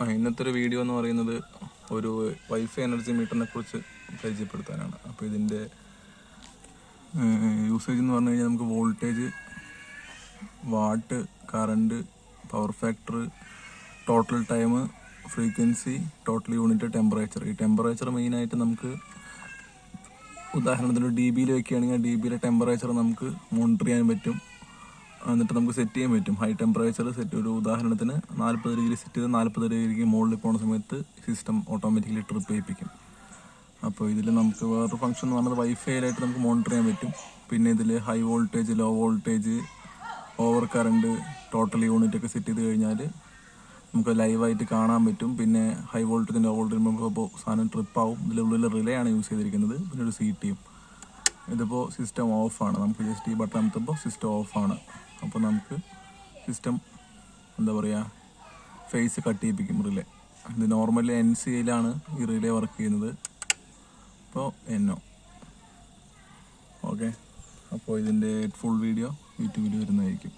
ഇന്നത്തെ ഒരു വീഡിയോ എന്ന് പറയുന്നത് ഒരു വൈഫൈ എനർജി മീറ്ററിനെ കുറിച്ച് പരിചയപ്പെടുത്താനാണ്. അപ്പോൾ ഇതിൻ്റെ യൂസേജ് എന്ന് പറഞ്ഞു കഴിഞ്ഞാൽ നമുക്ക് voltage, what, current, power factor, total time, frequency, total unit, temperature. ഈ ടെമ്പറേച്ചർ മെയിനായിട്ട് നമുക്ക് ഉദാഹരണത്തിന് ഡി ബിയിൽ വെക്കുകയാണെങ്കിൽ ഡി ബിയിലെ ടെമ്പറേച്ചർ നമുക്ക് മോണിറ്റർ ചെയ്യാൻ പറ്റും. എന്നിട്ട് നമുക്ക് സെറ്റ് ചെയ്യാൻ പറ്റും. ഹൈ ടെമ്പറേച്ചർ സെറ്റ്, ഒരു ഉദാഹരണത്തിന് 40 ഡിഗ്രി സെറ്റ് ചെയ്ത് 40 ഡിഗ്രിക്ക് മുകളിൽ പോകുന്ന സമയത്ത് സിസ്റ്റം ഓട്ടോമാറ്റിക്കലി ട്രിപ്പ് ചെയ്യിപ്പിക്കും. അപ്പോൾ ഇതിൽ നമുക്ക് വേറൊരു ഫംഗ്ഷൻ എന്ന് പറഞ്ഞത് വൈഫൈയിലായിട്ട് നമുക്ക് മോണിറ്റർ ചെയ്യാൻ പറ്റും. പിന്നെ ഇതിൽ high voltage, low voltage, over current, total unit ഒക്കെ സെറ്റ് ചെയ്ത് കഴിഞ്ഞാൽ നമുക്ക് ലൈവായിട്ട് കാണാൻ പറ്റും. പിന്നെ ഹൈ വോൾട്ടേജും ലോ വോൾട്ടേജും നമുക്കിപ്പോൾ സാധനം ട്രിപ്പാവും. ഇതിലുള്ളിൽ റിലേ ആണ് യൂസ് ചെയ്തിരിക്കുന്നത്. പിന്നെ ഒരു CT-യും. ഇതിപ്പോൾ സിസ്റ്റം ഓഫാണ്. നമുക്ക് ജസ്റ്റ് ഈ ബട്ടൺ അമർത്തുമ്പോൾ സിസ്റ്റം ഓഫാണ്. അപ്പോൾ നമുക്ക് സിസ്റ്റം എന്താ പറയുക, ഫേസ് കട്ട് ചെയ്യിപ്പിക്കും റിലേ. ഇത് നോർമലി NC-യിലാണ് ഈ റിലേ വർക്ക് ചെയ്യുന്നത്. അപ്പോൾ NO. ഓക്കെ, അപ്പോൾ ഇതിൻ്റെ ഫുൾ വീഡിയോ യൂട്യൂബിൽ വരുന്നതായിരിക്കും.